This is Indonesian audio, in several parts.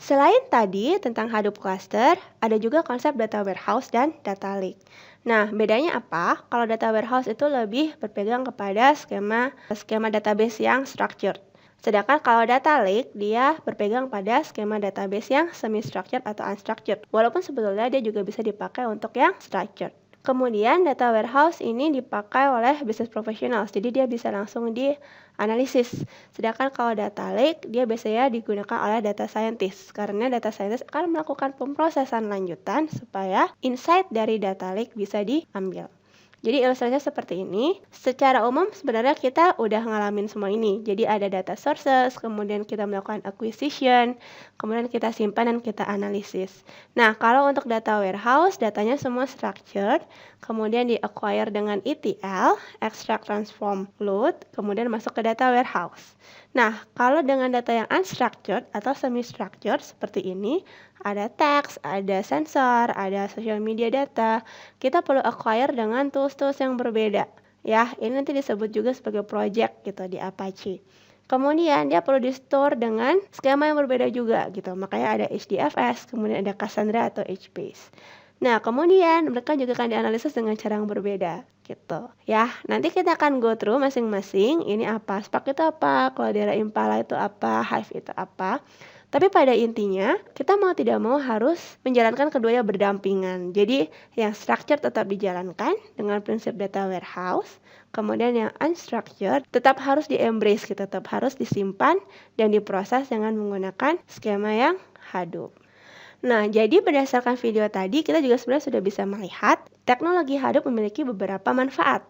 Selain tadi tentang Hadoop Cluster, ada juga konsep data warehouse dan data lake. Nah, bedanya apa? Kalau data warehouse itu lebih berpegang kepada skema database yang structured. Sedangkan kalau data lake, dia berpegang pada skema database yang semi-structured atau unstructured. Walaupun sebetulnya dia juga bisa dipakai untuk yang structured. Kemudian data warehouse ini dipakai oleh business professionals, jadi dia bisa langsung dianalisis. Sedangkan kalau data lake, dia biasanya digunakan oleh data scientist, karena data scientist akan melakukan pemrosesan lanjutan supaya insight dari data lake bisa diambil. Jadi ilustrasinya seperti ini. Secara umum sebenarnya kita udah ngalamin semua ini. Jadi ada data sources, kemudian kita melakukan acquisition, kemudian kita simpan dan kita analisis. Nah, kalau untuk data warehouse, datanya semua structured, kemudian di-acquire dengan ETL, extract, transform, load, kemudian masuk ke data warehouse. Nah, kalau dengan data yang unstructured atau semi-structured seperti ini, ada teks, ada sensor, ada social media data, kita perlu acquire dengan tools-tools yang berbeda. Ya, ini nanti disebut juga sebagai project gitu di Apache. Kemudian dia perlu di-store dengan skema yang berbeda juga gitu. Makanya ada HDFS, kemudian ada Cassandra atau HBase. Nah, kemudian mereka juga akan dianalisis dengan cara yang berbeda gitu. Ya, nanti kita akan go through masing-masing. Ini apa? Spark itu apa? Cloudera Impala itu apa? Hive itu apa? Tapi pada intinya, kita mau tidak mau harus menjalankan keduanya berdampingan. Jadi, yang structured tetap dijalankan dengan prinsip data warehouse, kemudian yang unstructured tetap harus di-embrace, gitu, tetap harus disimpan dan diproses dengan menggunakan skema yang Hadoop. Nah, jadi berdasarkan video tadi, kita juga sebenarnya sudah bisa melihat teknologi Hadoop memiliki beberapa manfaat.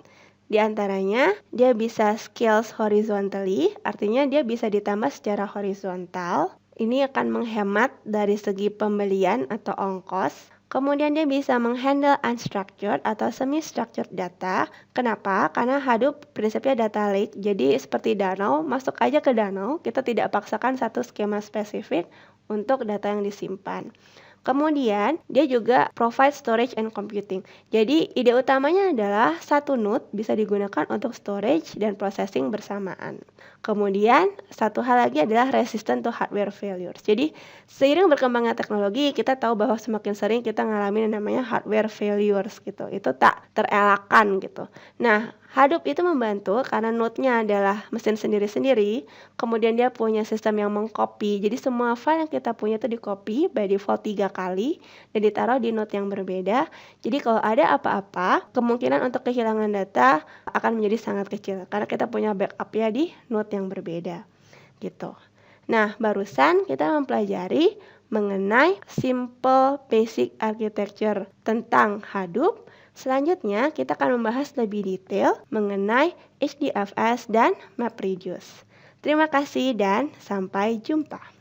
Di antaranya, dia bisa scales horizontally, artinya dia bisa ditambah secara horizontal. Ini akan menghemat dari segi pembelian atau ongkos. Kemudian dia bisa menghandle unstructured atau semi-structured data. Kenapa? Karena Hadoop prinsipnya data lake. Jadi seperti danau, masuk aja ke danau. Kita tidak paksakan satu skema spesifik untuk data yang disimpan. Kemudian, dia juga provide storage and computing. Jadi, ide utamanya adalah satu node bisa digunakan untuk storage dan processing bersamaan. Kemudian, satu hal lagi adalah resistant to hardware failures. Jadi, seiring berkembangnya teknologi, kita tahu bahwa semakin sering kita ngalamin yang namanya hardware failures gitu. Itu tak terelakkan gitu. Nah, Hadoop itu membantu karena node-nya adalah mesin sendiri-sendiri, kemudian dia punya sistem yang mengcopy. Jadi semua file yang kita punya itu di-copy by default 3 kali dan ditaruh di node yang berbeda. Jadi kalau ada apa-apa, kemungkinan untuk kehilangan data akan menjadi sangat kecil karena kita punya backup-nya di node yang berbeda. Gitu. Nah, barusan kita mempelajari mengenai simple basic architecture tentang Hadoop. Selanjutnya, kita akan membahas lebih detail mengenai HDFS dan MapReduce. Terima kasih dan sampai jumpa.